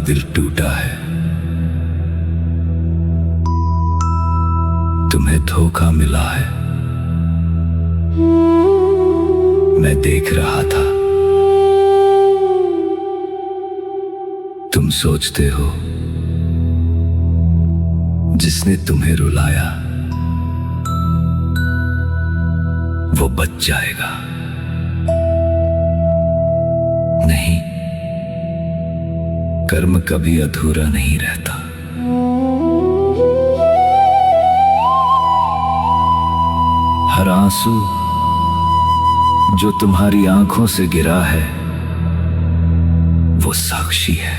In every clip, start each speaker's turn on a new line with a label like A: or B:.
A: दिल टूटा है, तुम्हें धोखा मिला है। मैं देख रहा था, तुम सोचते हो जिसने तुम्हें रुलाया वो बच जाएगा। नहीं, कर्म कभी अधूरा नहीं रहता। हर आंसू जो तुम्हारी आंखों से गिरा है वो साक्षी है।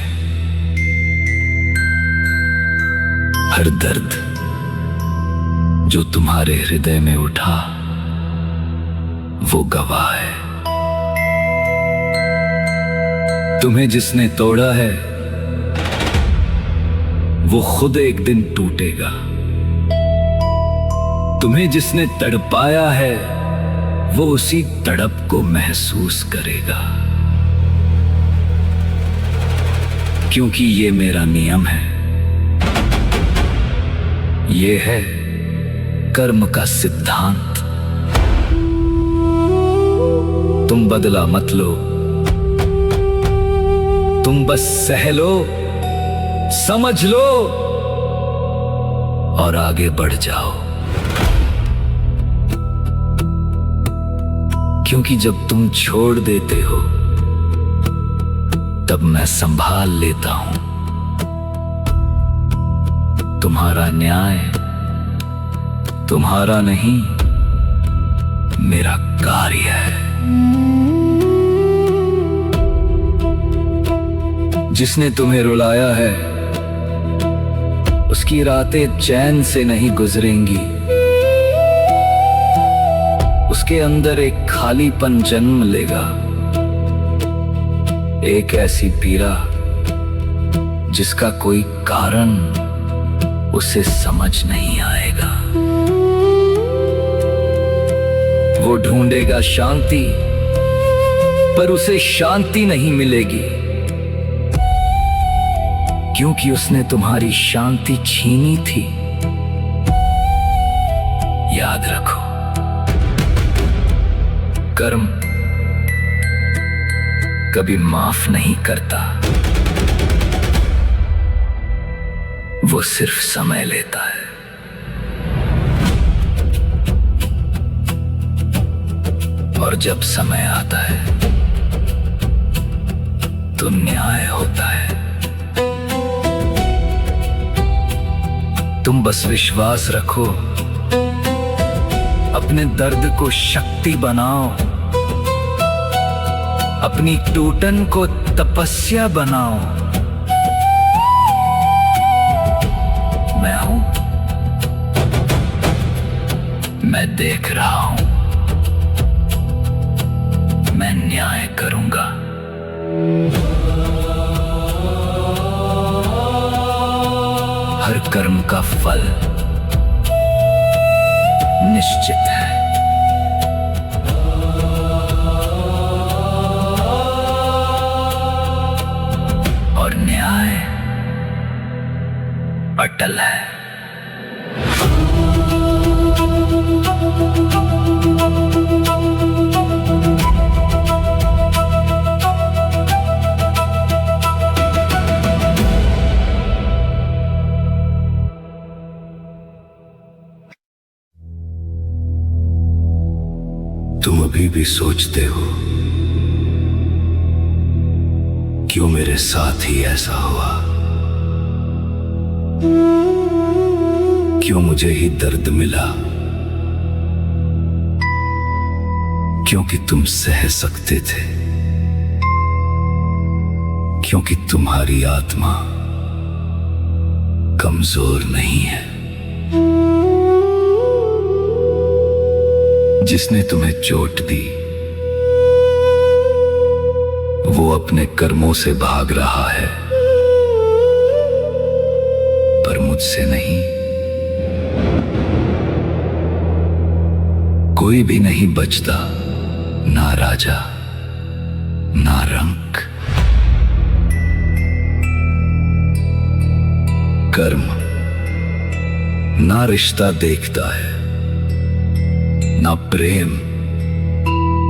A: हर दर्द जो तुम्हारे हृदय में उठा वो गवाह है। तुम्हें जिसने तोड़ा है वो खुद एक दिन टूटेगा। तुम्हें जिसने तड़पाया है वो उसी तड़प को महसूस करेगा। क्योंकि ये मेरा नियम है, ये है कर्म का सिद्धांत। तुम बदला मत लो, तुम बस सह लो, समझ लो और आगे बढ़ जाओ। क्योंकि जब तुम छोड़ देते हो तब मैं संभाल लेता हूं। तुम्हारा न्याय तुम्हारा नहीं, मेरा कार्य है। जिसने तुम्हें रुलाया है उसकी रातें चैन से नहीं गुजरेंगी। उसके अंदर एक खालीपन जन्म लेगा, एक ऐसी पीड़ा जिसका कोई कारण उसे समझ नहीं आएगा। वो ढूंढेगा शांति, पर उसे शांति नहीं मिलेगी, क्योंकि उसने तुम्हारी शांति छीनी थी। याद रखो, कर्म कभी माफ नहीं करता, वो सिर्फ समय लेता है। और जब समय आता है तो न्याय होता है। तुम बस विश्वास रखो, अपने दर्द को शक्ति बनाओ, अपनी टूटन को तपस्या बनाओ। मैं हूं, मैं देख रहा हूं, मैं न्याय करूंगा। हर कर्म का फल निश्चित है। और न्याय अटल है। तुम अभी भी सोचते हो क्यों मेरे साथ ही ऐसा हुआ, क्यों मुझे ही दर्द मिला। क्योंकि तुम सह सकते थे, क्योंकि तुम्हारी आत्मा कमजोर नहीं है। जिसने तुम्हें चोट दी वो अपने कर्मों से भाग रहा है, पर मुझसे नहीं। कोई भी नहीं बचता, ना राजा ना रंक। कर्म ना रिश्ता देखता है, ना प्रेम,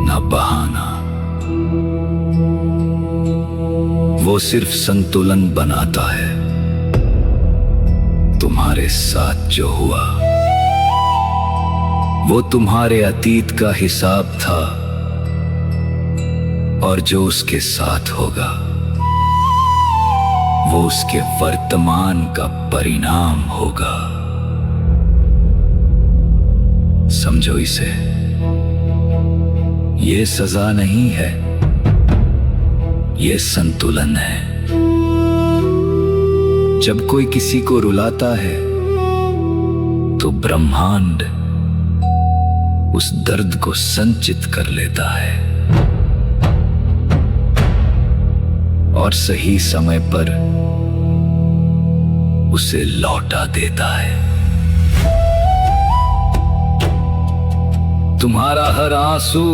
A: ना बहाना। वो सिर्फ संतुलन बनाता है। तुम्हारे साथ जो हुआ वो तुम्हारे अतीत का हिसाब था, और जो उसके साथ होगा वो उसके वर्तमान का परिणाम होगा। समझो इसे, ये सजा नहीं है, ये संतुलन है। जब कोई किसी को रुलाता है तो ब्रह्मांड उस दर्द को संचित कर लेता है और सही समय पर उसे लौटा देता है। तुम्हारा हर आंसू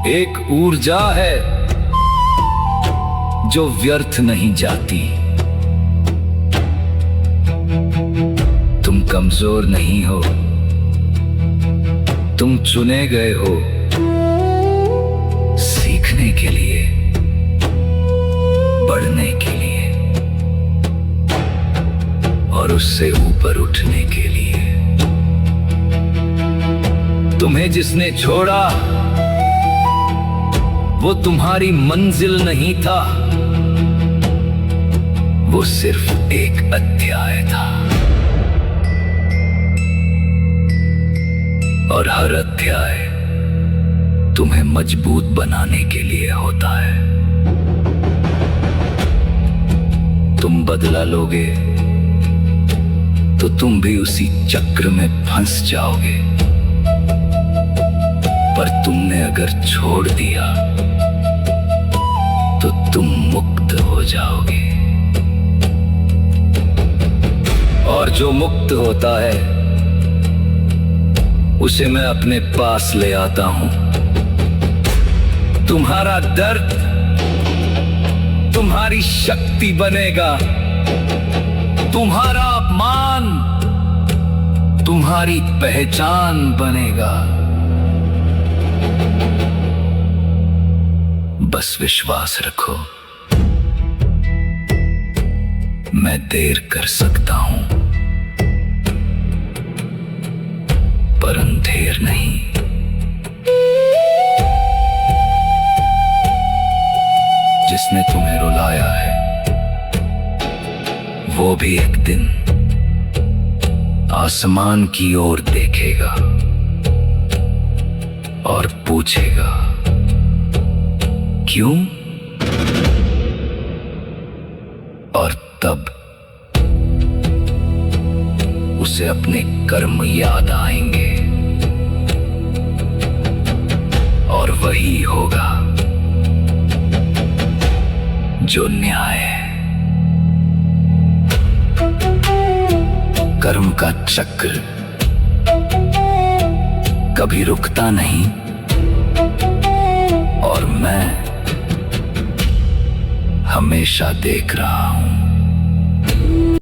A: एक ऊर्जा है जो व्यर्थ नहीं जाती। तुम कमजोर नहीं हो, तुम चुने गए हो सीखने के लिए, बढ़ने के लिए और उससे ऊपर उठने के लिए। तुम्हें जिसने छोड़ा वो तुम्हारी मंजिल नहीं था, वो सिर्फ एक अध्याय था। और हर अध्याय तुम्हें मजबूत बनाने के लिए होता है। तुम बदला लोगे तो तुम भी उसी चक्र में फंस जाओगे, पर तुमने अगर छोड़ दिया तो तुम मुक्त हो जाओगे। और जो मुक्त होता है उसे मैं अपने पास ले आता हूं। तुम्हारा दर्द तुम्हारी शक्ति बनेगा, तुम्हारा अपमान तुम्हारी पहचान बनेगा। बस विश्वास रखो, मैं देर कर सकता हूं पर अंधेर नहीं। जिसने तुम्हें रुलाया है वो भी एक दिन आसमान की ओर देखेगा और पूछेगा क्यों, और तब उसे अपने कर्म याद आएंगे और वही होगा जो न्याय है। कर्म का चक्र कभी रुकता नहीं, और मैं हमेशा देख रहा हूं।